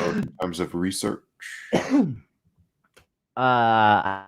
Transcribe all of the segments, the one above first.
in terms of research? uh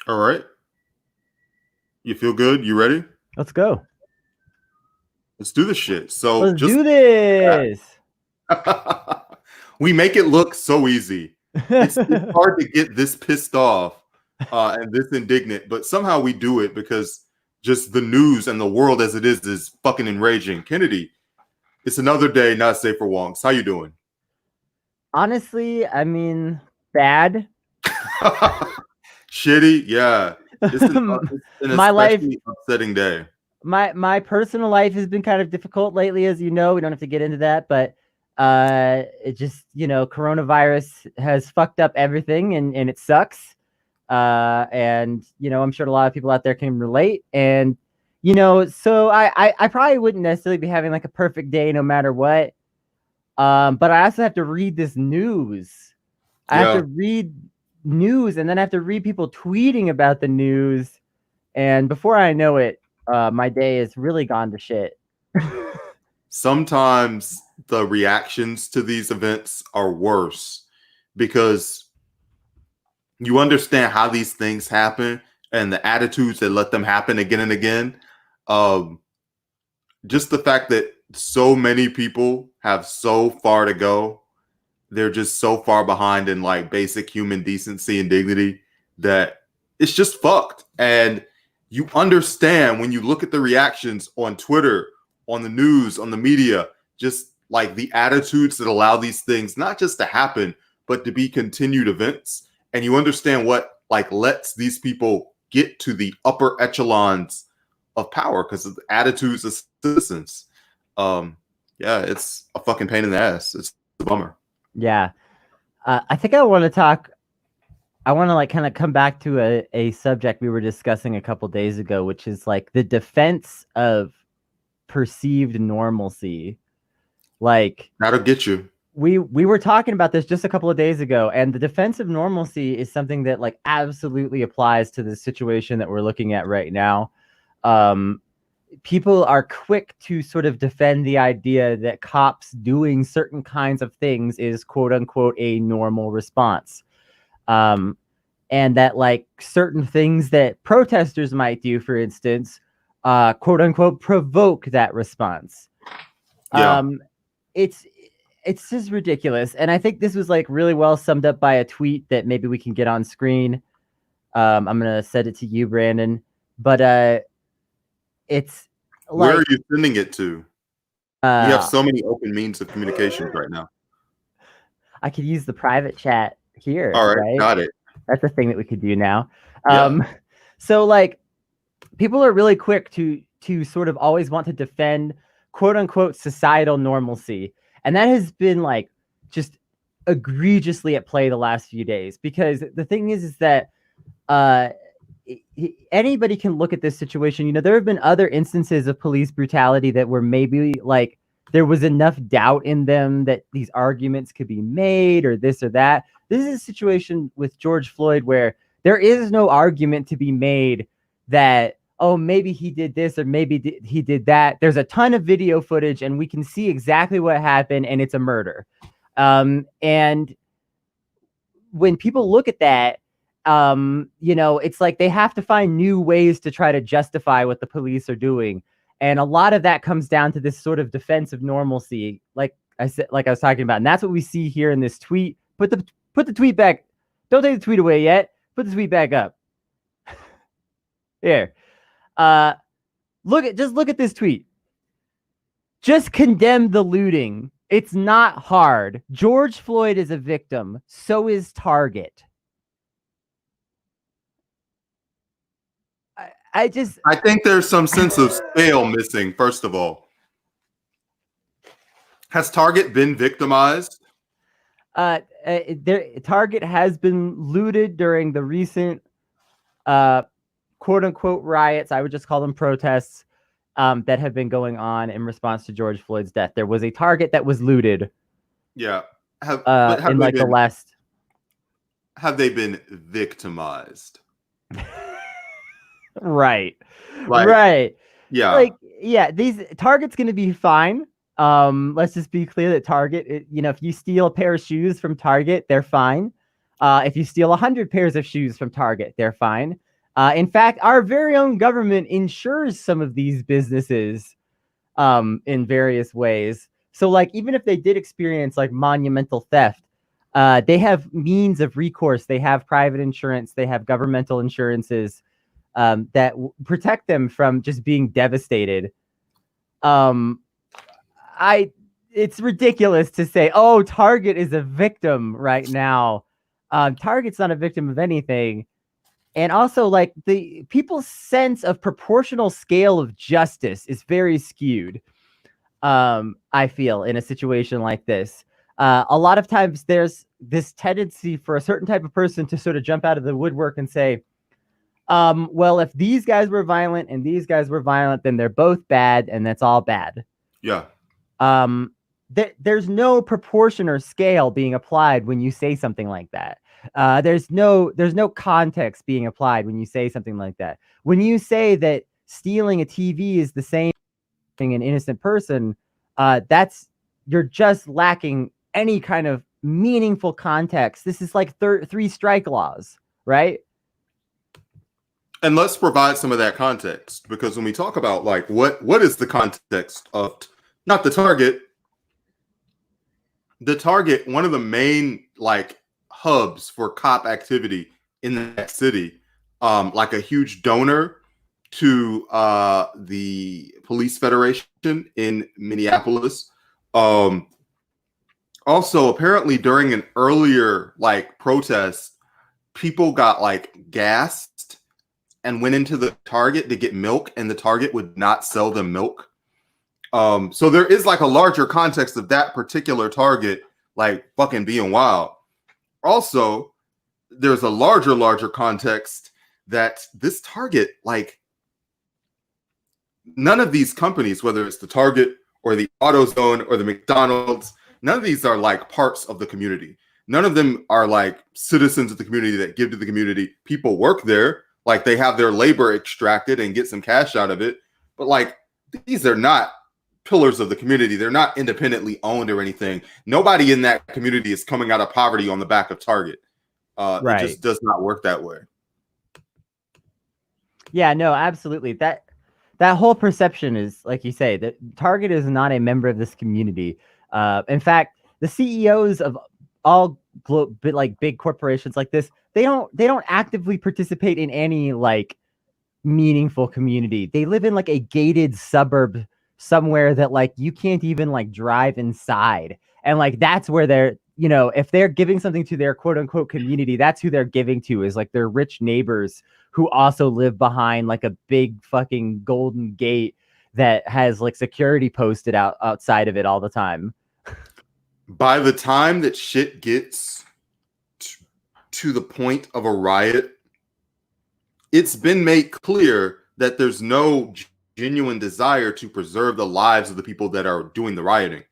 All right. You feel good? You ready? let's go. Let's do this shit. So Let's just do this. we make it look so easy. It's hard to get this pissed off and this indignant, but somehow we do it because just the news and the world as it is fucking enraging. Kennedy, it's another day not safe for wonks. How you doing? Honestly, I mean, bad. Shitty, yeah. It's an My life, especially upsetting day. my personal life has been kind of difficult lately, as you know. We don't have to get into that, but it just, coronavirus has fucked up everything, and it sucks. And I'm sure a lot of people out there can relate. And so I probably wouldn't necessarily be having like a perfect day no matter what. But I also have to read this news. I have Yeah. to read news, and then I have to read people tweeting about the news. And before I know it, my day is really gone to shit. Sometimes the reactions to these events are worse because you understand how these things happen and the attitudes that let them happen again and again. Um, just the fact that so many people have so far to go, they're just so far behind in like basic human decency and dignity that it's just fucked. And you understand when you look at the reactions on Twitter, on the news, on the media, just like the attitudes that allow these things not just to happen, but to be continued events. And you understand what like lets these people get to the upper echelons of power because of the attitudes of citizens. Um, yeah, it's a fucking pain in the ass. It's a bummer. Yeah. I think I want to talk. I want to like kind of come back to a subject we were discussing a couple days ago, which is like the defense of perceived normalcy. Like That'll get you. we were talking about this just a couple of days ago, and the defense of normalcy is something that like absolutely applies to the situation that we're looking at right now. Um, People are quick to sort of defend the idea that cops doing certain kinds of things is quote unquote a normal response. Um, and that like certain things that protesters might do, for instance, quote unquote, provoke that response. Yeah. It's it's just ridiculous, and I think this was like really well summed up by a tweet that maybe we can get on screen. I'm gonna send it to you, Brandon. But it's Where are like you sending it to? We have uh, so many open means of communications right now. I could use the private chat here, All right, right? got it. That's a thing that we could do now. Yeah. So like people are really quick to to sort of always want to defend quote unquote societal normalcy. And that has been like just egregiously at play the last few days, because the thing is that anybody can look at this situation. You know, there have been other instances of police brutality that were maybe like there was enough doubt in them that these arguments could be made or this or that. This is a situation with George Floyd where there is no argument to be made that, oh, maybe he did this or maybe he did that. There's a ton of video footage and we can see exactly what happened, and it's a murder. And when people look at that, you know, it's like they have to find new ways to try to justify what the police are doing. And a lot of that comes down to this sort of defense of normalcy, like I said, like I was talking about. And that's what we see here in this tweet. Put the tweet back. Don't take the tweet away yet. Put the tweet back up. Here. Look at this tweet. Just condemn the looting. It's not hard. George Floyd is a victim. So is Target. I think there's some sense of scale missing, first of all. Has Target been victimized? Target has been looted during the recent quote unquote riots. I would just call them protests that have been going on in response to George Floyd's death. There was a Target that was looted. Yeah. Have they been victimized? Right. Yeah. Like, yeah, these Target's going to be fine. Let's just be clear that Target, you know, if you steal a pair of shoes from Target, they're fine. If you steal 100 pairs of shoes from Target, they're fine. In fact, our very own government insures some of these businesses in various ways. So, like, even if they did experience like monumental theft, they have means of recourse. They have private insurance. They have governmental insurances that protect them from just being devastated. It's ridiculous to say, oh, Target is a victim right now. Target's not a victim of anything. And also, like, the people's sense of proportional scale of justice is very skewed. I feel in a situation like this, a lot of times there's this tendency for a certain type of person to sort of jump out of the woodwork and say, well, if these guys were violent and these guys were violent, then they're both bad, and that's all bad. Yeah. There's no proportion or scale being applied when you say something like that. There's no context being applied when you say something like that. When you say that stealing a TV is the same thing an innocent person, you're just lacking any kind of meaningful context. This is like three strike laws, right? And let's provide some of that context, because when we talk about like what is the context of not the Target, one of the main like hubs for cop activity in that city, like a huge donor to the Police Federation in Minneapolis. Also, apparently during an earlier like protest, people got like gassed and went into the Target to get milk, and the Target would not sell them milk. So there is like a larger context of that particular Target, like fucking being wild. Also, there's a larger context that this Target, like none of these companies, whether it's the Target or the AutoZone or the McDonald's, none of these are like parts of the community. None of them are like citizens of the community that give to the community. People work there. Like they have their labor extracted and get some cash out of it. But like these are not pillars of the community. They're not independently owned or anything. Nobody in that community is coming out of poverty on the back of Target. Right. It just does not work that way. Yeah, no, absolutely. That whole perception is, like you say, that Target is not a member of this community. In fact, the CEOs of all big corporations like this, they don't actively participate in any like meaningful community. They live in like a gated suburb somewhere that like you can't even like drive inside, and like that's where they're, you know, if they're giving something to their quote unquote community, that's who they're giving to, is like their rich neighbors who also live behind like a big fucking golden gate that has like security posted outside of it all the time. By the time that shit gets to the point of a riot, it's been made clear that there's no genuine desire to preserve the lives of the people that are doing the rioting.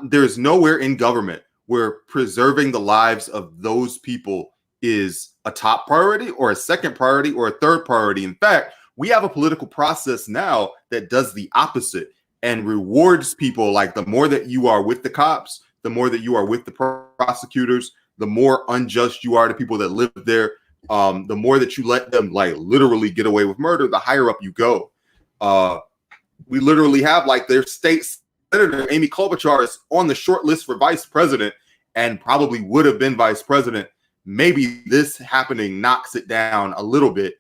There's nowhere in government where preserving the lives of those people is a top priority or a second priority or a third priority. In fact, we have a political process now that does the opposite and rewards people. Like, the more that you are with the cops, the more that you are with the prosecutors, the more unjust you are to people that live there, the more that you let them like literally get away with murder, the higher up you go. We literally have like their state senator, Amy Klobuchar, is on the short list for vice president and probably would have been vice president. Maybe this happening knocks it down a little bit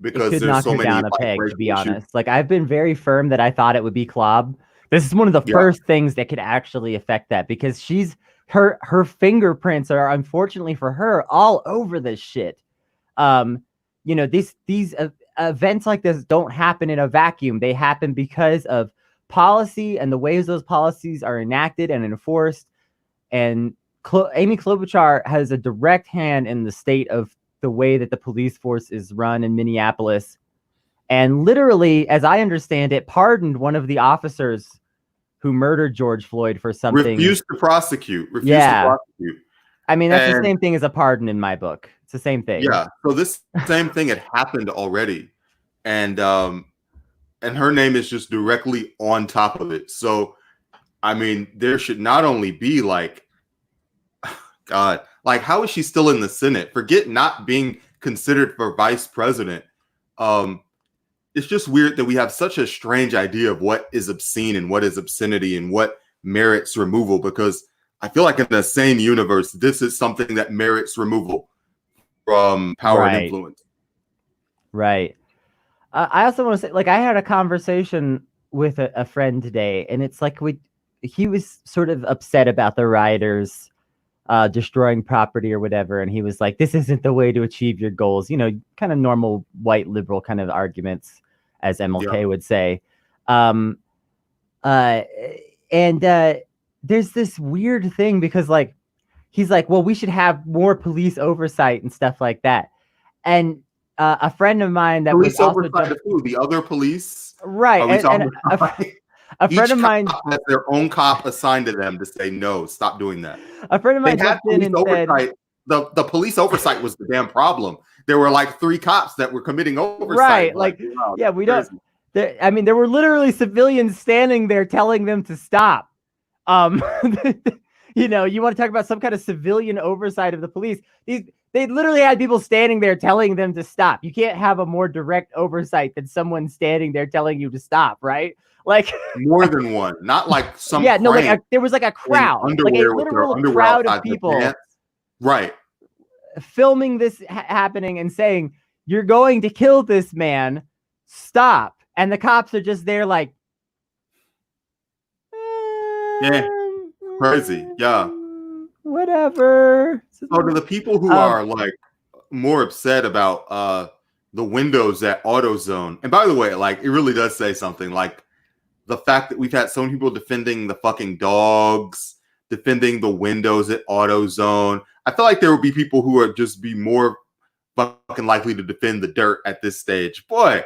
because there's so many down a peg, to be honest. Like, I've been very firm that I thought it would be Klob. This is one of the first things that could actually affect that, because her fingerprints are, unfortunately for her, all over this shit. You know, these events like this don't happen in a vacuum. They happen because of policy and the ways those policies are enacted and enforced. And Amy Klobuchar has a direct hand in the state of the way that the police force is run in Minneapolis, and literally, as I understand it, pardoned one of the officers who murdered George Floyd for something. Refused to prosecute. To prosecute. I mean, that's the same thing as a pardon in my book. It's the same thing. Yeah. So this same thing had happened already, and her name is just directly on top of it. So, I mean, there should not only be like, God, like, how is she still in the Senate? Forget not being considered for vice president. It's just weird that we have such a strange idea of what is obscene and what is obscenity and what merits removal, because I feel like in the same universe, this is something that merits removal from power and influence. Right. I also want to say, like, I had a conversation with a friend today, and it's like he was sort of upset about the rioters destroying property or whatever, and he was like, this isn't the way to achieve your goals, you know, kind of normal white liberal kind of arguments, as MLK would say. There's this weird thing, because like he's like, well, we should have more police oversight and stuff like that. And a friend of mine that police was also oversight of who? The other police, right? A friend of mine has their own cop assigned to them to say, no, stop doing that. A friend of mine jumped in and said, the police oversight was the damn problem. There were like 3 cops that were committing oversight. Right. Like, wow, yeah, we crazy. Don't. I mean, there were literally civilians standing there telling them to stop. You know, you want to talk about some kind of civilian oversight of the police. They literally had people standing there telling them to stop. You can't have a more direct oversight than someone standing there telling you to stop, right? Like, more than one, not like some. Yeah, no, like there was like a crowd, like a literal crowd of people, right, filming this happening and saying, "You're going to kill this man, stop!" And the cops are just there, like, yeah, crazy, yeah, whatever. So to the people who are like more upset about the windows at AutoZone, and by the way, like, it really does say something, like the fact that we've had so many people defending the fucking dogs, defending the windows at AutoZone. I feel like there would be people who would just be more fucking likely to defend the dirt at this stage. Boy,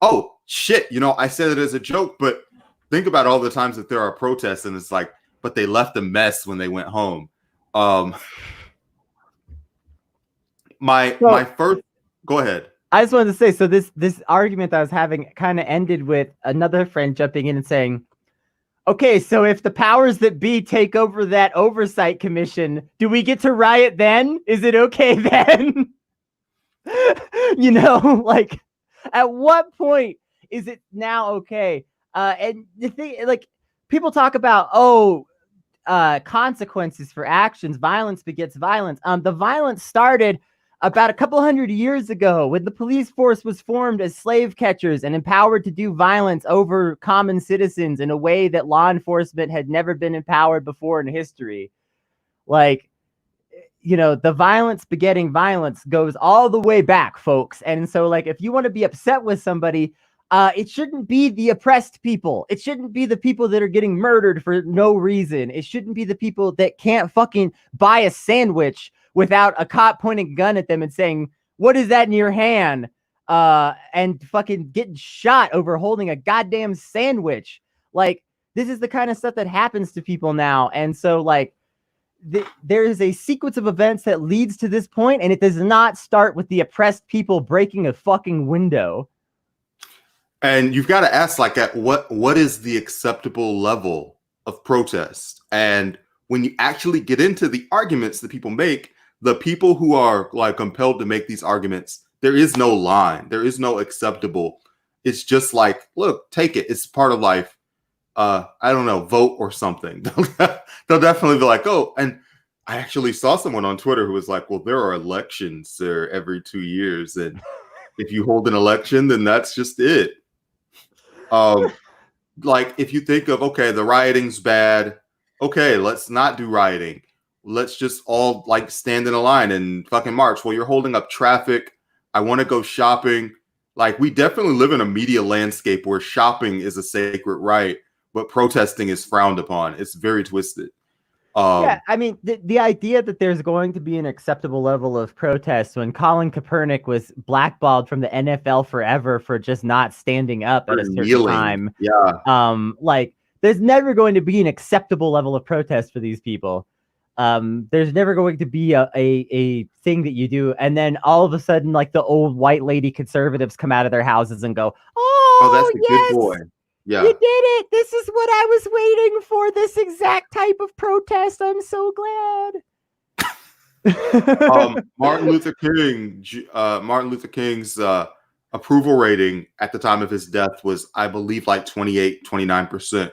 oh shit, you know, I said it as a joke, but think about all the times that there are protests and it's like, but they left a mess when they went home. My first, go ahead. I just wanted to say, so this argument that I was having kind of ended with another friend jumping in and saying, okay, so if the powers that be take over that oversight commission, do we get to riot then? Is it okay then? You know, like, at what point is it now okay? And the thing, like, people talk about, consequences for actions, violence begets violence. The violence started about a couple hundred years ago when the police force was formed as slave catchers and empowered to do violence over common citizens in a way that law enforcement had never been empowered before in history. Like, the violence begetting violence goes all the way back, folks. And so, like, if you want to be upset with somebody, it shouldn't be the oppressed people. It shouldn't be the people that are getting murdered for no reason. It shouldn't be the people that can't fucking buy a sandwich without a cop pointing a gun at them and saying, "What is that in your hand?" And fucking getting shot over holding a goddamn sandwich. Like, this is the kind of stuff that happens to people now. And so, like, there is a sequence of events that leads to this point, and it does not start with the oppressed people breaking a fucking window. And you've got to ask, like, at what is the acceptable level of protest? And when you actually get into the arguments that people make, the people who are like compelled to make these arguments, there is no line, there is no acceptable. It's just like, look, take it. It's part of life. I don't know, vote or something. They'll definitely be like, oh, and I actually saw someone on Twitter who was like, well, there are elections there every 2 years, and if you hold an election, then that's just it. Like, if you think of, okay, the rioting's bad, okay, let's not do rioting. Let's just all like stand in a line and fucking march. Well, you're holding up traffic. I want to go shopping. Like, we definitely live in a media landscape where shopping is a sacred right, but protesting is frowned upon. It's very twisted. Yeah, I mean, the idea that there's going to be an acceptable level of protest when Colin Kaepernick was blackballed from the NFL forever for just not standing up at a certain kneeling. time. Yeah. Like, there's never going to be an acceptable level of protest for these people. There's never going to be a thing that you do, and then all of a sudden, like, the old white lady conservatives come out of their houses and go, "Oh, that's a yes, good boy. Yeah. you did it! This is what I was waiting for. This exact type of protest. I'm so glad." Martin Luther King's approval rating at the time of his death was, I believe, like 29%.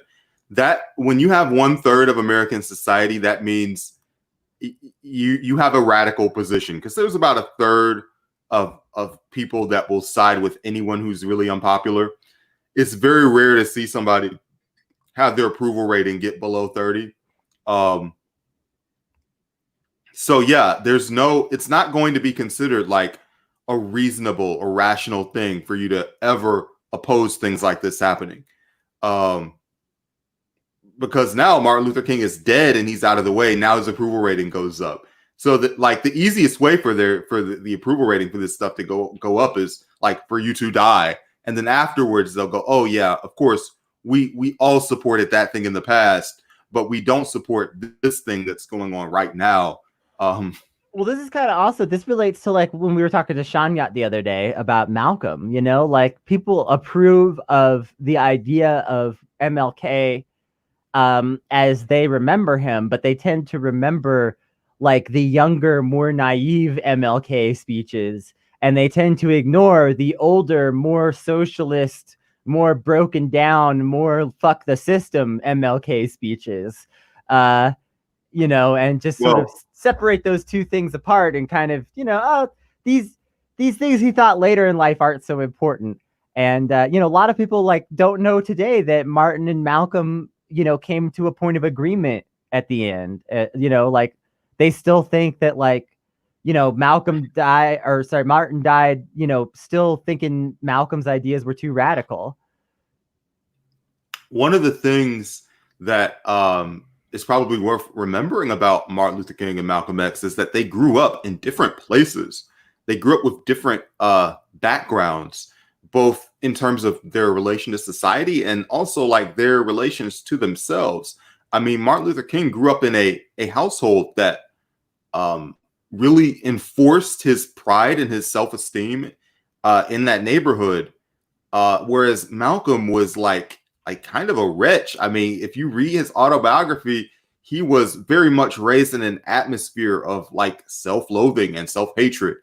That, when you have 1/3 of American society, that means you have a radical position, because there's about 1/3 of people that will side with anyone who's really unpopular. It's very rare to see somebody have their approval rating get below 30. So yeah, it's not going to be considered like a reasonable or rational thing for you to ever oppose things like this happening. Because now Martin Luther King is dead and he's out of the way. Now his approval rating goes up. So that, like, the easiest way for the approval rating for this stuff to go up is like for you to die. And then afterwards they'll go, oh yeah, of course, we all supported that thing in the past, but we don't support this thing that's going on right now. Well, this is kind of also, this relates to, like, when we were talking to Shanyat the other day about Malcolm, like, people approve of the idea of MLK as they remember him, but they tend to remember, like, the younger, more naive MLK speeches, and they tend to ignore the older, more socialist, more broken down, more fuck the system MLK speeches. And just sort of separate those two things apart and kind of, these things he thought later in life aren't so important. And, a lot of people, like, don't know today that Martin and Malcolm, came to a point of agreement at the end. Like, they still think that, like, Martin died, still thinking Malcolm's ideas were too radical. One of the things that is probably worth remembering about Martin Luther King and Malcolm X is that they grew up in different places. They grew up with different backgrounds, both in terms of their relation to society and also, like, their relations to themselves. I mean, Martin Luther King grew up in a household that really enforced his pride and his self-esteem in that neighborhood, whereas Malcolm was like kind of a wretch. I mean, if you read his autobiography, he was very much raised in an atmosphere of, like, self-loathing and self-hatred.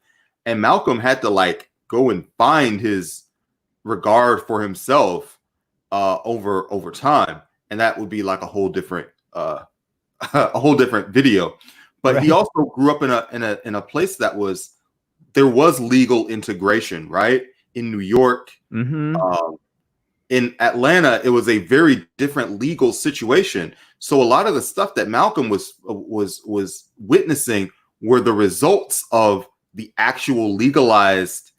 And Malcolm had to, like, go and find his regard for himself over time. And that would be like a whole different video. But he also grew up in a place that there was legal integration, right? In New York. Mm-hmm. In Atlanta, it was a very different legal situation. So a lot of the stuff that Malcolm was witnessing were the results of the actual legalized,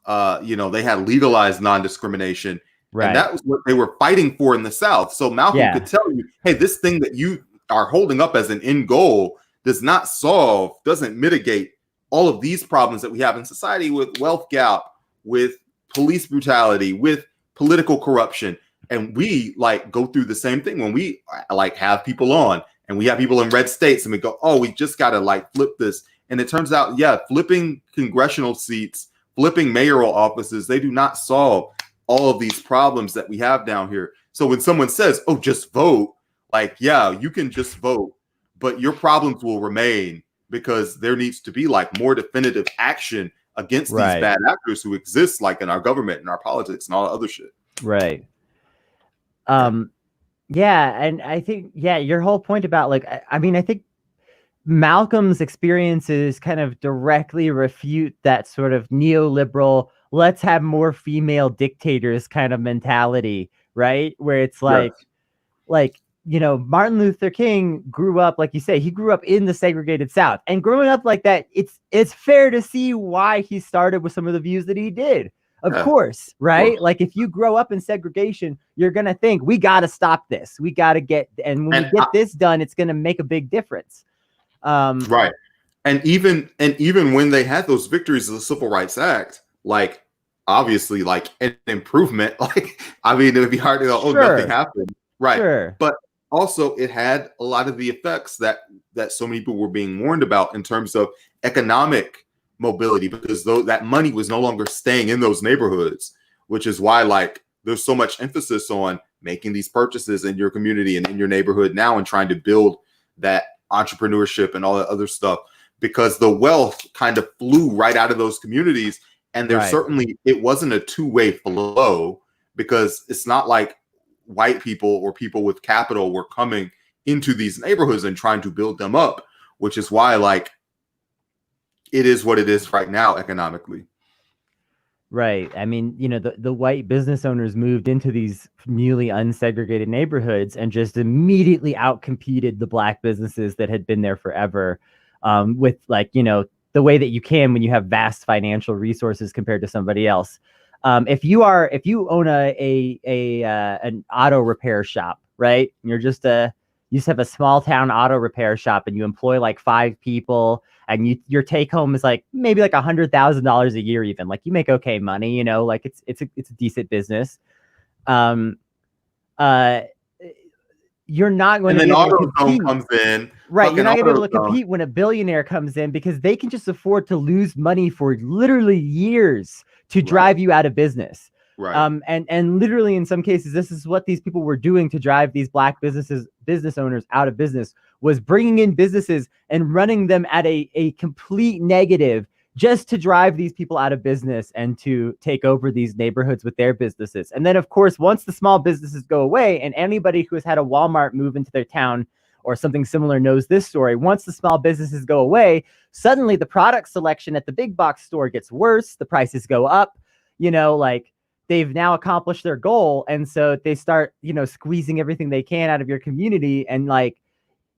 they had legalized non-discrimination. Right. And that was what they were fighting for in the South. So Malcolm Yeah. could tell you, hey, this thing that you are holding up as an end goal doesn't mitigate all of these problems that we have in society with wealth gap, with police brutality, with political corruption. And we like go through the same thing when we like have people on and we have people in red states and we go, oh, we just got to like flip this. And it turns out, yeah, flipping congressional seats, flipping mayoral offices, they do not solve all of these problems that we have down here. So when someone says, oh, just vote, like, yeah, you can just vote, but your problems will remain because there needs to be like more definitive action against these bad actors who exist like in our government and our politics and all that other shit. Right. Yeah. And I think, your whole point about like, I mean, I think Malcolm's experiences kind of directly refute that sort of neoliberal, let's have more female dictators kind of mentality, right? Where it's like, Martin Luther King grew up, like you say, he grew up in the segregated South, and growing up like that, it's fair to see why he started with some of the views that he did. Of course, right? Like if you grow up in segregation, you're going to think we got to stop this. We got to when we get this done, it's going to make a big difference. Right. And even when they had those victories of the Civil Rights Act, like obviously like an improvement, like, I mean, it would be hard to go, oh, nothing happened. Right. Sure. But also it had a lot of the effects that so many people were being warned about in terms of economic mobility, because that money was no longer staying in those neighborhoods, which is why like there's so much emphasis on making these purchases in your community and in your neighborhood now and trying to build that entrepreneurship and all that other stuff, because the wealth kind of flew right out of those communities. And there certainly, it wasn't a two-way flow, because it's not like white people or people with capital were coming into these neighborhoods and trying to build them up, which is why like it is what it is right now economically. Right. I mean, the white business owners moved into these newly unsegregated neighborhoods and just immediately outcompeted the black businesses that had been there forever, with like, the way that you can when you have vast financial resources compared to somebody else. If you own an auto repair shop, right? You just have a small town auto repair shop and you employ like 5 people, and your take home is like maybe like $100,000 a year, even like you make okay money, like it's a decent business. You're not going to be able to compete. Comes in, right? You're not going to be able to compete when a billionaire comes in, because they can just afford to lose money for literally years to drive you out of business. Right. And literally in some cases, this is what these people were doing to drive these black business owners out of business, was bringing in businesses and running them at a complete negative just to drive these people out of business and to take over these neighborhoods with their businesses. And then of course, once the small businesses go away, and anybody who has had a Walmart move into their town or something similar knows this story, once the small businesses go away, suddenly the product selection at the big box store gets worse, the prices go up, like they've now accomplished their goal. And so they start, squeezing everything they can out of your community. And like,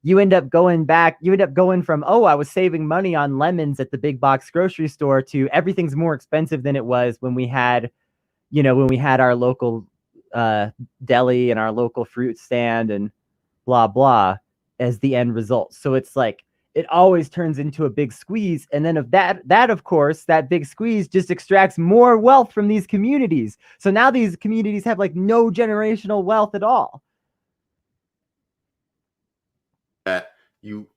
you end up going from, oh, I was saving money on lemons at the big box grocery store, to everything's more expensive than it was when we had our local deli and our local fruit stand and blah, blah, as the end result. So it's like, it always turns into a big squeeze. And then of of course, that big squeeze just extracts more wealth from these communities. So now these communities have like no generational wealth at all.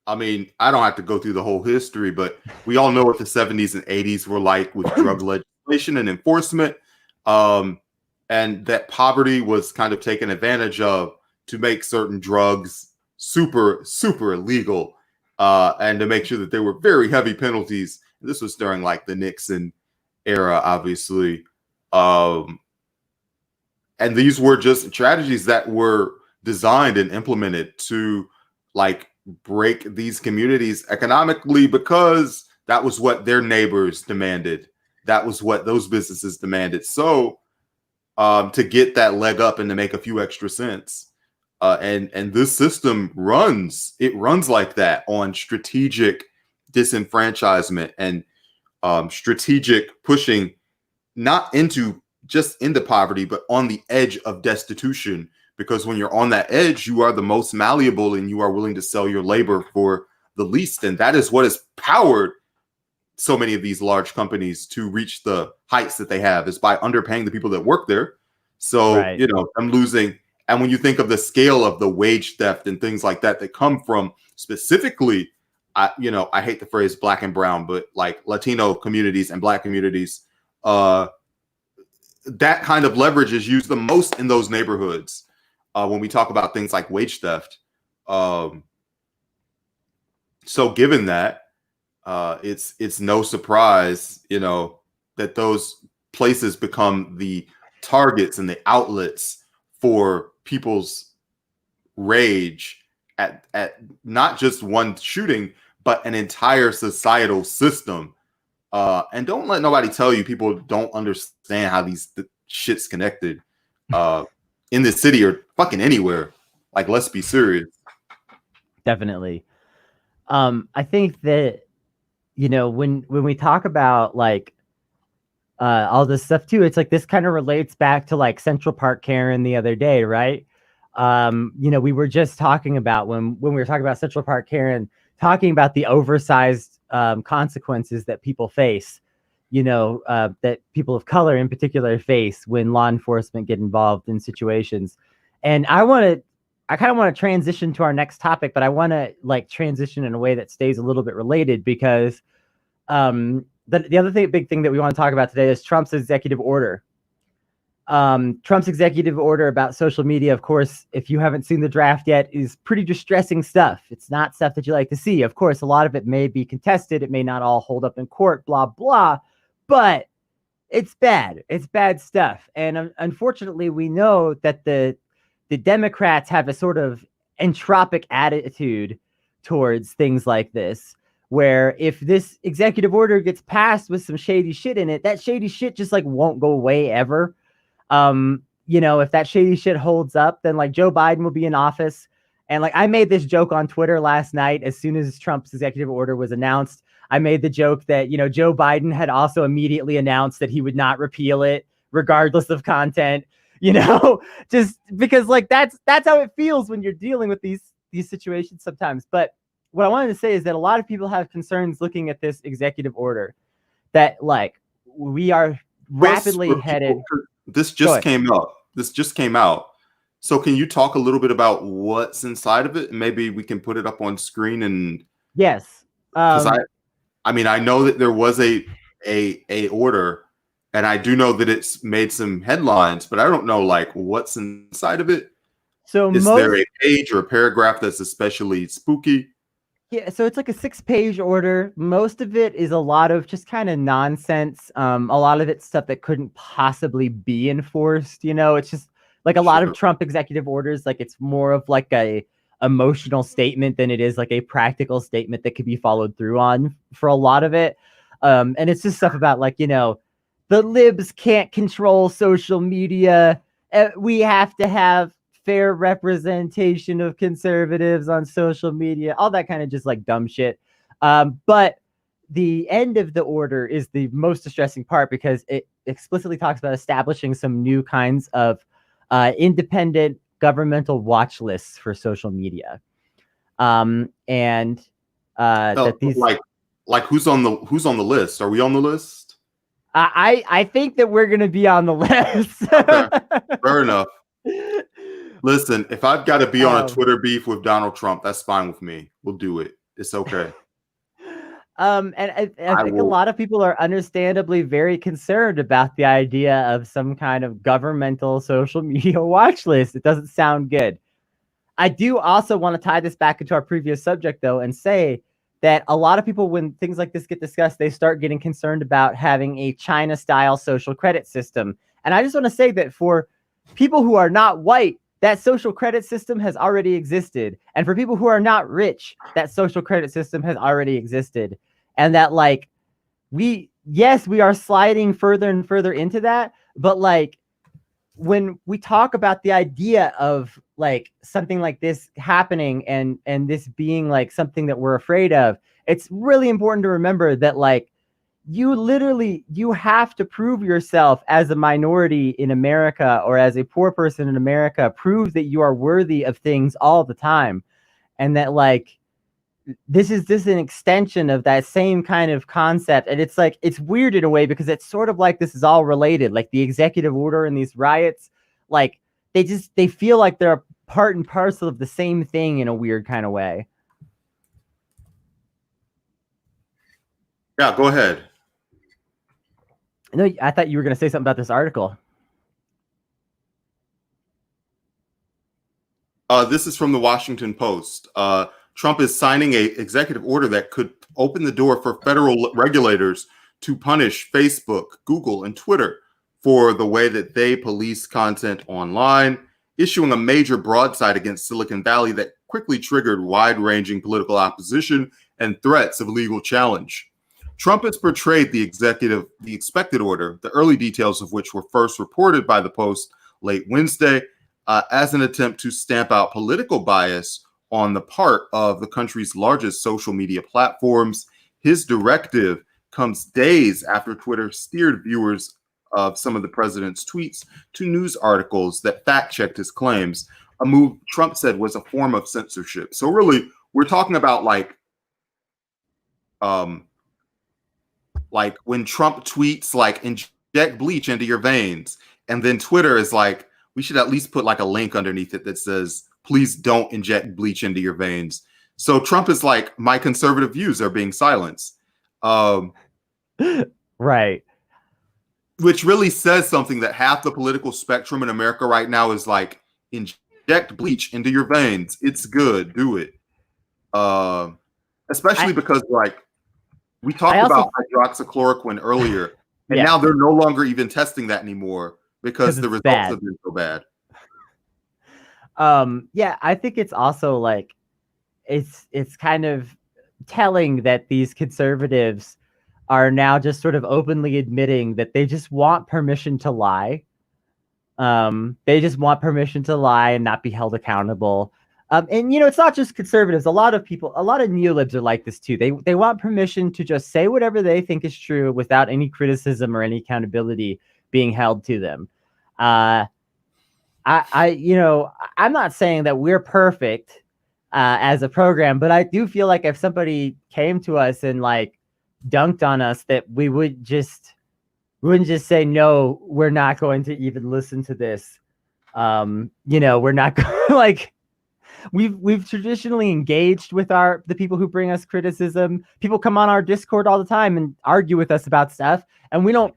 I mean, I don't have to go through the whole history, but we all know what the 70s and 80s were like with drug legislation and enforcement. And that poverty was kind of taken advantage of to make certain drugs super, super illegal, and to make sure that there were very heavy penalties. This was during like the Nixon era, obviously. And these were just strategies that were designed and implemented to like break these communities economically, because that was what their neighbors demanded. That was what those businesses demanded. So to get that leg up and to make a few extra cents. And this system runs like that on strategic disenfranchisement and strategic pushing, not into just into poverty, but on the edge of destitution. Because when you're on that edge, you are the most malleable and you are willing to sell your labor for the least. And that is what has powered so many of these large companies to reach the heights that they have, is by underpaying the people that work there. So, Right. I'm losing. And when you think of the scale of the wage theft and things like that come from specifically, I hate the phrase black and brown, but like Latino communities and black communities, that kind of leverage is used the most in those neighborhoods when we talk about things like wage theft. So given that, it's no surprise, that those places become the targets and the outlets for people's rage at not just one shooting, but an entire societal system. And don't let nobody tell you people don't understand how these shit's connected in this city or fucking anywhere. Like, let's be serious. Definitely. I think that, when we talk about like all this stuff too, it's like this kind of relates back to like Central Park Karen the other day, right? We were just talking about when we were talking about Central Park Karen, talking about the oversized consequences that people face, that people of color in particular face when law enforcement get involved in situations. And I kind of want to transition to our next topic, but I want to like transition in a way that stays a little bit related, because the other big thing that we want to talk about today is Trump's executive order. Trump's executive order about social media, of course, if you haven't seen the draft yet, is pretty distressing stuff. It's not stuff that you like to see. Of course, a lot of it may be contested. It may not all hold up in court, blah, blah, but it's bad. It's bad stuff. And unfortunately, we know that the Democrats have a sort of entropic attitude towards things like this, where if this executive order gets passed with some shady shit in it, that shady shit just like won't go away ever. If that shady shit holds up, then like Joe Biden will be in office. And like I made this joke on Twitter last night as soon as Trump's executive order was announced. I made the joke that, Joe Biden had also immediately announced that he would not repeal it regardless of content, just because like that's how it feels when you're dealing with these situations sometimes. But what I wanted to say is that a lot of people have concerns looking at this executive order, that like we are rapidly headed. This just came out. This just came out. So can you talk a little bit about what's inside of it? Maybe we can put it up on screen. And yes, because I know that there was a order, and I do know that it's made some headlines, but I don't know like what's inside of it. So is there a page or a paragraph that's especially spooky? Yeah, so it's like a 6-page order. Most of it is a lot of just kind of nonsense. A lot of it's stuff that couldn't possibly be enforced. It's just like a lot of Trump executive orders. Like it's more of like a emotional statement than it is like a practical statement that could be followed through on for a lot of it. And it's just stuff about like, the libs can't control social media. We have to have fair representation of conservatives on social media, all that kind of just like dumb shit. But the end of the order is the most distressing part, because it explicitly talks about establishing some new kinds of independent governmental watch lists for social media. That these like who's on the list? Are we on the list? I think that we're gonna be on the list. Okay. Fair enough. Listen, if I've got to be on a Twitter beef with Donald Trump, that's fine with me. We'll do it. It's okay. And I think a lot of people are understandably very concerned about the idea of some kind of governmental social media watch list. It doesn't sound good. I do also want to tie this back into our previous subject, though, and say that a lot of people, when things like this get discussed, they start getting concerned about having a China-style social credit system. And I just want to say that for people who are not white, that social credit system has already existed. And for people who are not rich, that social credit system has already existed. And that like, we are sliding further and further into that. But like, when we talk about the idea of like something like this happening and this being like something that we're afraid of, it's really important to remember that like you have to prove yourself as a minority in America or as a poor person in America, prove that you are worthy of things all the time. And that like this is just an extension of that same kind of concept. And it's like it's weird in a way because it's sort of like this is all related. Like the executive order and these riots, like they feel like they're part and parcel of the same thing in a weird kind of way. Yeah, go ahead. No, I thought you were going to say something about this article. This is from the Washington Post. Trump is signing a executive order that could open the door for federal regulators to punish Facebook, Google, and Twitter for the way that they police content online, issuing a major broadside against Silicon Valley that quickly triggered wide-ranging political opposition and threats of legal challenge. Trump has portrayed the expected order, the early details of which were first reported by the Post late Wednesday, as an attempt to stamp out political bias on the part of the country's largest social media platforms. His directive comes days after Twitter steered viewers of some of the president's tweets to news articles that fact-checked his claims, a move Trump said was a form of censorship. So really, we're talking about like when Trump tweets like inject bleach into your veins, and then Twitter is like, we should at least put like a link underneath it that says, please don't inject bleach into your veins. So Trump is like, my conservative views are being silenced. Right. Which really says something that half the political spectrum in America right now is like, inject bleach into your veins. It's good. Do it. Especially because like we talked about hydroxychloroquine earlier, and now they're no longer even testing that anymore because the results have been so bad. Yeah, I think it's also like it's kind of telling that these conservatives are now just sort of openly admitting that they just want permission to lie. They just want permission to lie and not be held accountable. And you know, it's not just conservatives. A lot of people, a lot of neolibs are like this too. They want permission to just say whatever they think is true without any criticism or any accountability being held to them. You know, I'm not saying that we're perfect as a program, but I do feel like if somebody came to us and like dunked on us, that we wouldn't just say, no, we're not going to even listen to this. You know, we're not like, we've traditionally engaged with the people who bring us criticism. People come on our Discord all the time and argue with us about stuff. And we don't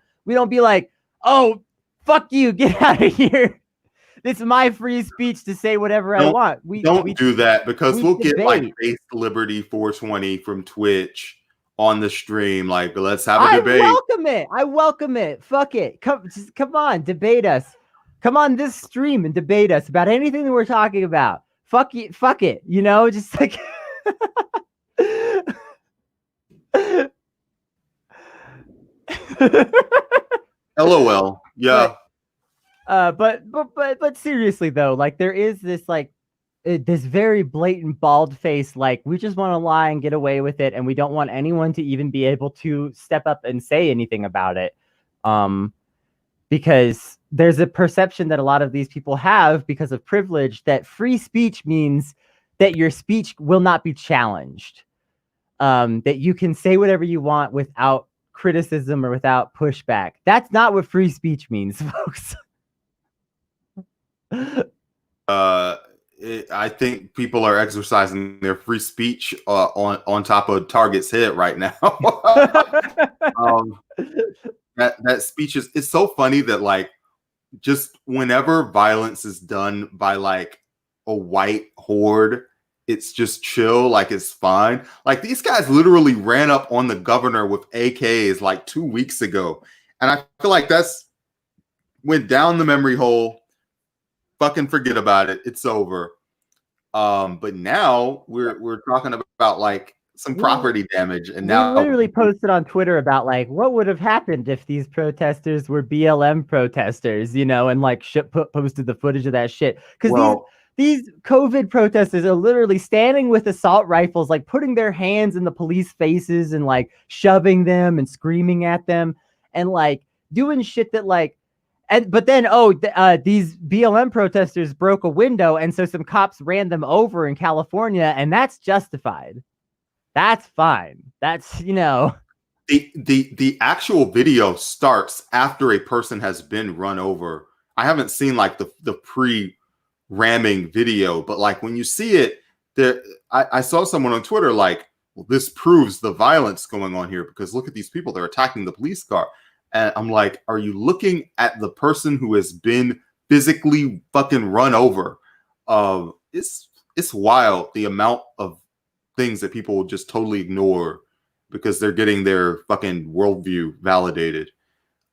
be like, oh, fuck you, get out of here. It's my free speech to say whatever I want. We don't do that because we'll get like base Liberty 420 from Twitch on the stream. Like, let's have a debate. I welcome it. Fuck it. Come on, debate us. Come on this stream and debate us about anything that we're talking about. Fuck it. You know, just like LOL. Yeah. But seriously though, like there is this like this very blatant bald face, like we just want to lie and get away with it, and we don't want anyone to even be able to step up and say anything about it, because there's a perception that a lot of these people have because of privilege that free speech means that your speech will not be challenged, that you can say whatever you want without criticism or without pushback. That's not what free speech means, folks. I think people are exercising their free speech on top of Target's head right now. That speech it's so funny that like just whenever violence is done by like a white horde, it's just chill, like it's fine. Like these guys literally ran up on the governor with AKs like 2 weeks ago, and I feel like that's went down the memory hole. Fucking forget about it. It's over. But now we're talking about like some property damage, and now literally posted on Twitter about like what would have happened if these protesters were BLM protesters, you know, and like posted the footage of that shit because these COVID protesters are literally standing with assault rifles, like putting their hands in the police faces and like shoving them and screaming at them and like doing shit that like, but then these BLM protesters broke a window, and so some cops ran them over in California, and that's justified. That's fine. That's, you know. The actual video starts after a person has been run over. I haven't seen like the pre-ramming video, but like when you see it, there I saw someone on Twitter like, well, this proves the violence going on here because look at these people, they're attacking the police car. And I'm like, are you looking at the person who has been physically fucking run over? It's wild the amount of things that people will just totally ignore because they're getting their fucking worldview validated.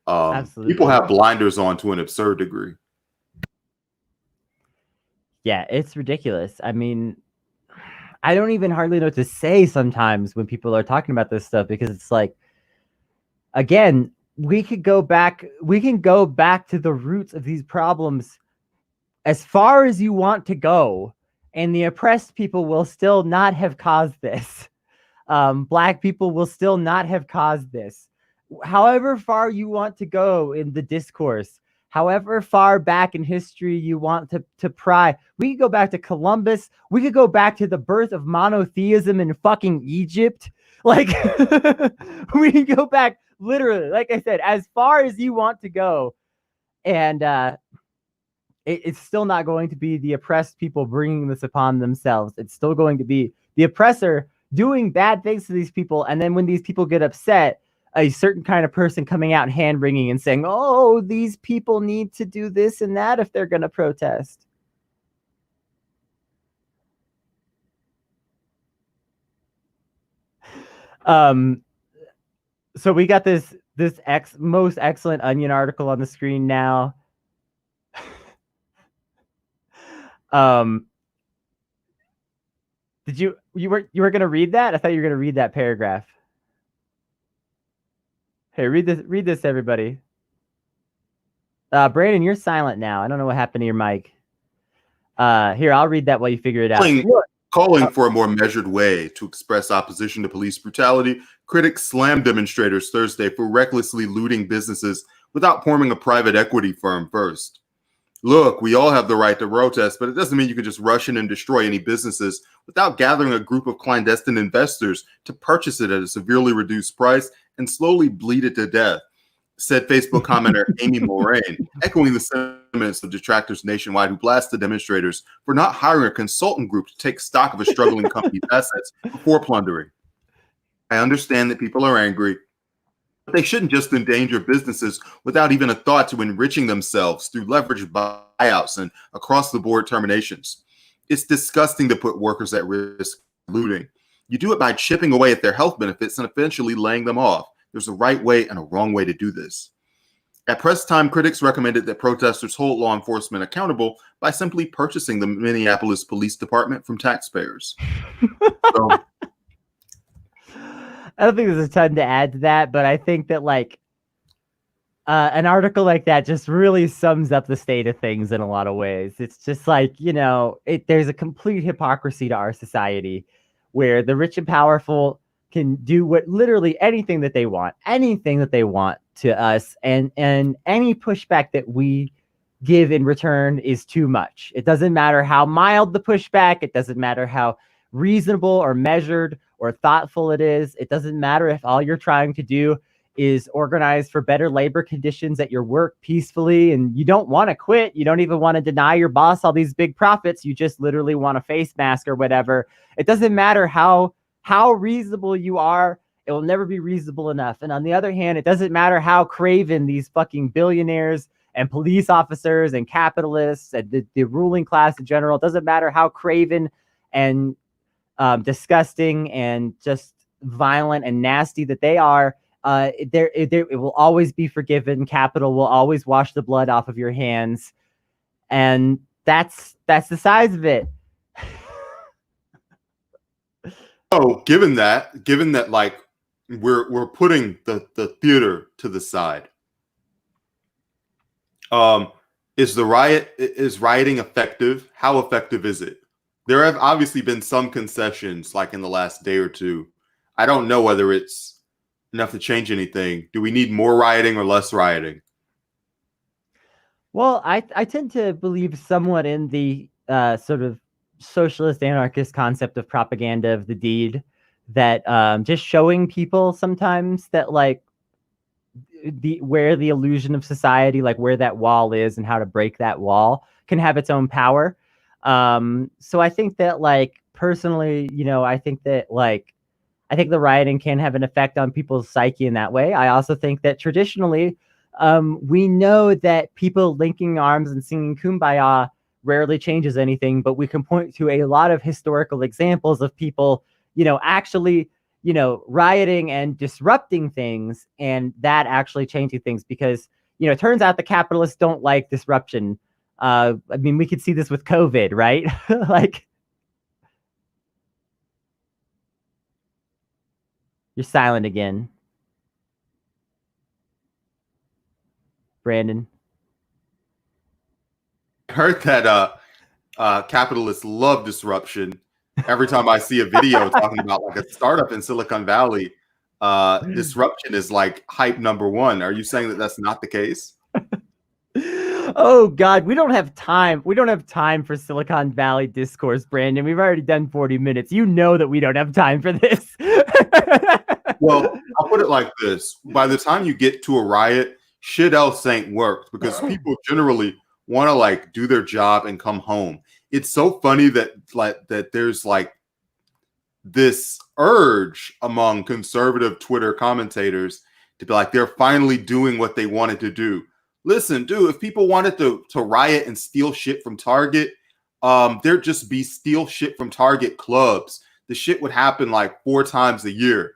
Absolutely. People have blinders on to an absurd degree. Yeah, it's ridiculous. I mean, I don't even hardly know what to say sometimes when people are talking about this stuff because it's like, again, we can go back to the roots of these problems as far as you want to go, and the oppressed people will still not have caused this. Black people will still not have caused this. However far you want to go in the discourse, however far back in history you want to pry, we could go back to Columbus. We could go back to the birth of monotheism in fucking Egypt. Like, we can go back literally, like I said, as far as you want to go. And it's still not going to be the oppressed people bringing this upon themselves. It's still going to be the oppressor doing bad things to these people. And then when these people get upset, a certain kind of person coming out and hand wringing and saying, oh, these people need to do this and that if they're going to protest. So we got this most excellent Onion article on the screen now. Did you were going to read that? I thought you were going to read that paragraph. Hey, read this, everybody. Brandon, you're silent now. I don't know what happened to your mic. Here, I'll read that while you figure it out. Calling for a more measured way to express opposition to police brutality, critics slammed demonstrators Thursday for recklessly looting businesses without forming a private equity firm first. Look, we all have the right to protest, but it doesn't mean you can just rush in and destroy any businesses without gathering a group of clandestine investors to purchase it at a severely reduced price and slowly bleed it to death, said Facebook commenter Amy Moraine, echoing the sentiments of detractors nationwide who blasted demonstrators for not hiring a consultant group to take stock of a struggling company's assets before plundering. I understand that people are angry, but they shouldn't just endanger businesses without even a thought to enriching themselves through leveraged buyouts and across-the-board terminations. It's disgusting to put workers at risk looting. You do it by chipping away at their health benefits and eventually laying them off. There's a right way and a wrong way to do this. At press time, critics recommended that protesters hold law enforcement accountable by simply purchasing the Minneapolis Police Department from taxpayers. So, I don't think there's a ton to add to that, but I think that like an article like that just really sums up the state of things in a lot of ways. It's just like, you know, there's a complete hypocrisy to our society where the rich and powerful can do what literally anything that they want to us, and any pushback that we give in return is too much. It doesn't matter how mild the pushback, it doesn't matter how reasonable or measured or thoughtful it is. It doesn't matter if all you're trying to do is organize for better labor conditions at your work peacefully and you don't want to quit. You don't even want to deny your boss all these big profits. You just literally want a face mask or whatever. It doesn't matter how reasonable you are. It will never be reasonable enough. And on the other hand, it doesn't matter how craven these fucking billionaires and police officers and capitalists and the ruling class in general, it doesn't matter how craven and disgusting and just violent and nasty that they are, it will always be forgiven. Capital will always wash the blood off of your hands, and that's the size of it. oh, given that, like we're putting the theater to the side. Is rioting effective? How effective is it? There have obviously been some concessions, like in the last day or two. I don't know whether it's enough to change anything. Do we need more rioting or less rioting? Well, I tend to believe somewhat in the sort of socialist anarchist concept of propaganda of the deed, that just showing people sometimes that like the where the illusion of society, like where that wall is and how to break that wall, can have its own power. So I think that like personally, I think the rioting can have an effect on people's psyche in that way. I also think that traditionally, we know that people linking arms and singing "Kumbaya" rarely changes anything, but we can point to a lot of historical examples of people, actually, rioting and disrupting things, and that actually changing things because, it turns out the capitalists don't like disruption. I mean, we could see this with COVID, right? Like, you're silent again, Brandon. I heard that capitalists love disruption. Every time I see a video talking about like a startup in Silicon Valley, disruption is like hype number one. Are you saying that that's not the case? Oh God, we don't have time. We don't have time for Silicon Valley discourse, Brandon. We've already done 40 minutes. You know that we don't have time for this. Well, I'll put it like this. By the time you get to a riot, shit else ain't worked because people generally want to like do their job and come home. It's so funny that there's like this urge among conservative Twitter commentators to be like they're finally doing what they wanted to do. Listen, dude, if people wanted to riot and steal shit from Target, there'd just be steal shit from Target clubs. The shit would happen like 4 times a year.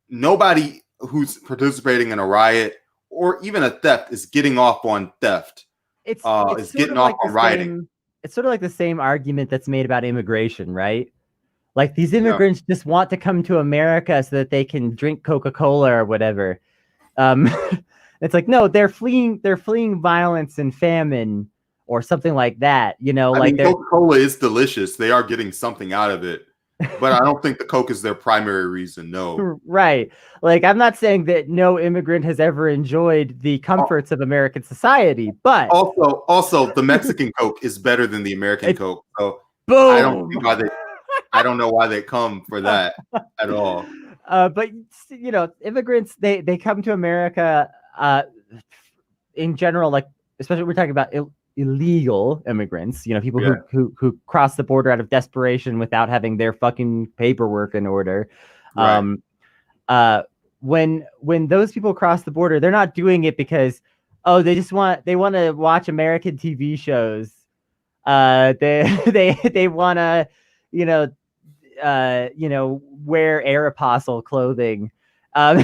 Nobody who's participating in a riot or even a theft is getting off on theft. It's Is sort getting of off like on rioting. it's sort of like the same argument that's made about immigration, right? Like these Yeah. immigrants just want to come to America so that they can drink Coca-Cola or whatever. Um, it's like, no, they're fleeing violence and famine or something like that. I Like mean, they're Coca-Cola is delicious. They are getting something out of it. But I don't think the Coke is their primary reason. No. right. Like I'm not saying that no immigrant has ever enjoyed the comforts of American society, but Also, the Mexican Coke is better than the American it's Coke. So I don't see boom. why they. I don't know why they come for that at all. But immigrants they come to America in general, like especially we're talking about illegal immigrants. People Yeah. who cross the border out of desperation without having their fucking paperwork in order. Right. Uh, when those people cross the border, they're not doing it because they want to watch American TV shows. They want to, you know, wear Aeropostale clothing. Um,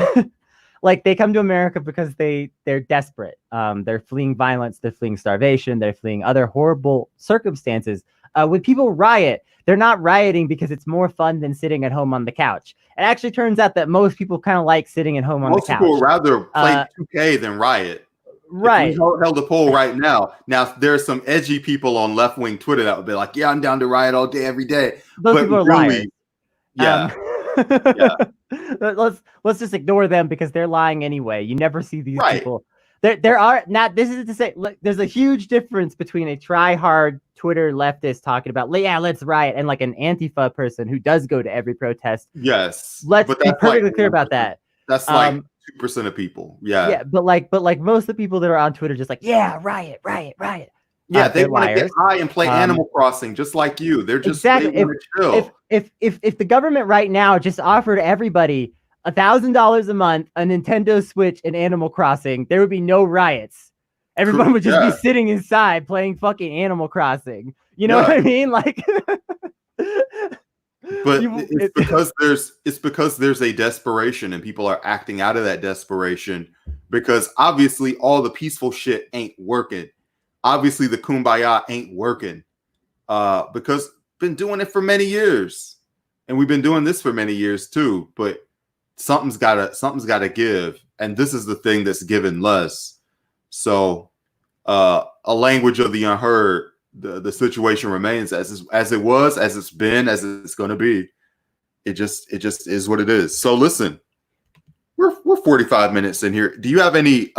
like they come to America because they're desperate. They're fleeing violence, they're fleeing starvation, they're fleeing other horrible circumstances. When people riot, they're not rioting because it's more fun than sitting at home on the couch. It actually turns out that most people kind of like sitting at home on the Most people couch. would rather play 2K than riot. If we Right. held a poll right now there's some edgy people on left-wing Twitter that would be like, "Yeah, I'm down to riot all day, every day." Those But people are liars. really, yeah, yeah, Let's just ignore them because they're lying anyway. You never see these right. people. There are not. This is to say, look, there's a huge difference between a try-hard Twitter leftist talking about, yeah, let's riot, and like an Antifa person who does go to every protest. Yes, Let's but be that's like perfectly clear about that. that's like 2% of people. Yeah, Yeah, but most of the people that are on Twitter just like, yeah, riot, riot, riot. yeah. They They're want to get liars. high and play Animal Crossing just like you. They Exactly. want to chill. If the government right now just offered everybody $1,000 a month, a Nintendo Switch, and Animal Crossing, there would be no riots. Everyone would just be Yeah, sitting inside playing fucking Animal Crossing. You know what yeah. I mean? Like, But it's because there's a desperation and people are acting out of that desperation because obviously all the peaceful shit ain't working. Obviously the kumbaya ain't working. Because been doing it for many years. And we've been doing this for many years too, but something's gotta give. And this is the thing that's given less. So a language of the unheard. The situation remains as it was, as it's been, as it's going to be. It just is what it is. So listen, we're 45 minutes in here. Do you have any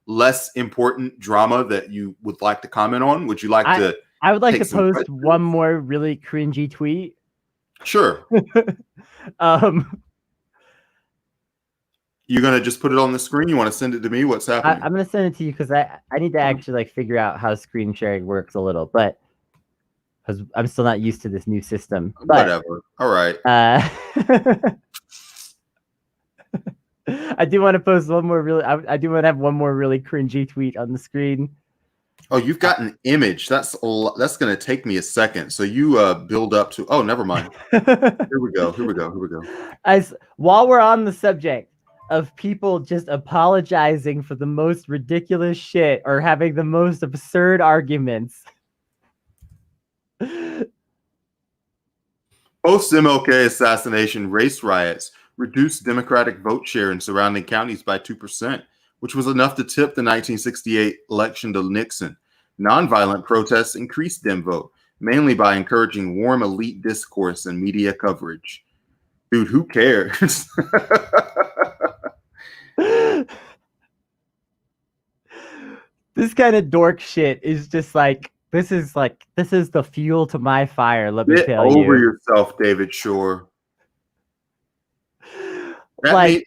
less important drama that you would like to comment on? Would you like to? I would like to some post questions? one more really cringy tweet. Sure. You're gonna just put it on the screen? You want to send it to me? What's happening? I'm gonna send it to you because I need to actually like figure out how screen sharing works a little, but because I'm still not used to this new system. But, whatever. All right. I do want to post one more really. I do want to have one more really cringy tweet on the screen. Oh, you've got an image. That's gonna take me a second. So you build up to. Oh, never mind. Here we go. As while we're on the subject of people just apologizing for the most ridiculous shit or having the most absurd arguments. Post-MLK assassination, race riots reduced Democratic vote share in surrounding counties by 2%, which was enough to tip the 1968 election to Nixon. Nonviolent protests increased Dem vote, mainly by encouraging warm elite discourse and media coverage. Dude, who cares? This kind of dork shit is just like this is the fuel to my fire. Let me tell you. Get over yourself, David Shore. Like,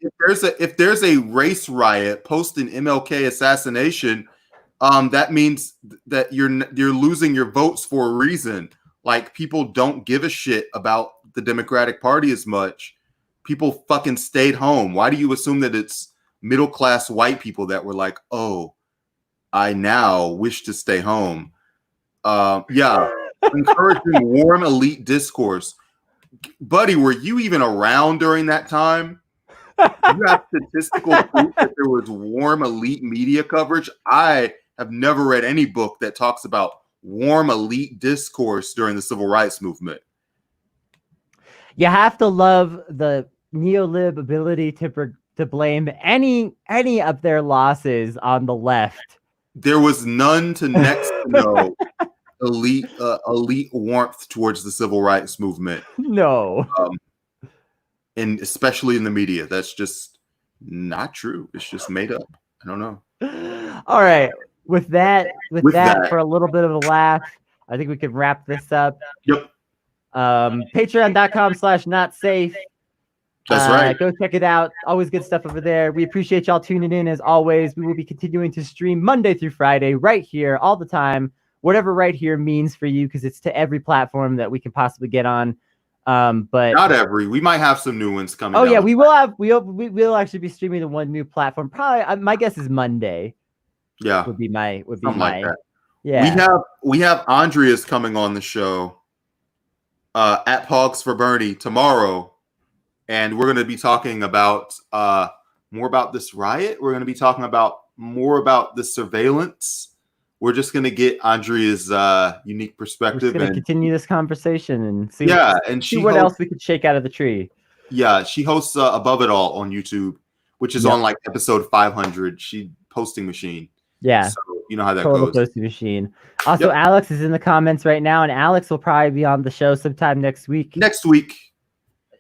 if there's a race riot post an MLK assassination, that means that you're losing your votes for a reason. Like, people don't give a shit about the Democratic Party as much. People fucking stayed home. Why do you assume that it's middle class white people that were like, oh, I now wish to stay home? Yeah, encouraging warm elite discourse. Buddy, were you even around during that time? You have statistical proof that there was warm elite media coverage. I have never read any book that talks about warm elite discourse during the civil rights movement. You have to love the neolib ability to blame any of their losses on the left. There was none to next to no elite warmth towards the civil rights movement. No. And especially in the media. That's just not true. It's just made up. I don't know. All right. With that, for a little bit of a laugh, I think we can wrap this up. Yep. Patreon.com/notsafe. That's right. Go check it out. Always good stuff over there. We appreciate y'all tuning in as always. We will be continuing to stream Monday through Friday right here all the time. Whatever right here means for you, because it's to every platform that we can possibly get on. But not every. We might have some new ones coming. Oh yeah, we will have. We'll actually be streaming to one new platform. Probably, my guess is Monday. Yeah, would be my. Like that. Yeah, we have Andrea's coming on the show. At Pogs for Bernie tomorrow, and we're going to be talking about more about this riot. We're going to be talking about more about the surveillance. We're just going to get Andrea's unique perspective. We're going to continue this conversation and see. Yeah, and see what else we could shake out of the tree. Yeah, she hosts Above It All on YouTube, which is on like episode 500. She posting machine. Yeah, so you know how that total goes. Posting machine. Also, Alex is in the comments right now, and Alex will probably be on the show sometime next week.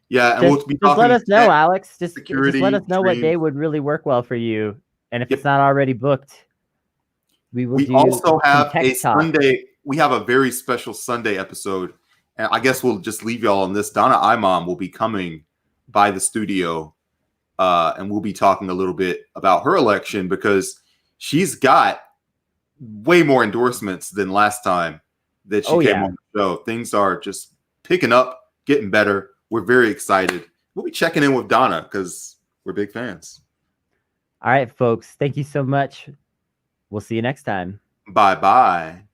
Yeah, and we'll be talking. Just let us know, Alex. Just let us know streams. what day would really work well for you, and if it's not already booked, we will. We also have a Sunday. We have a very special Sunday episode, and I guess we'll just leave y'all on this. Donna Imam will be coming by the studio, and we'll be talking a little bit about her election because she's got way more endorsements than last time that she came on the show. Things are just picking up, getting better. We're very excited. We'll be checking in with Donna because we're big fans. All right, folks. Thank you so much. We'll see you next time. Bye-bye.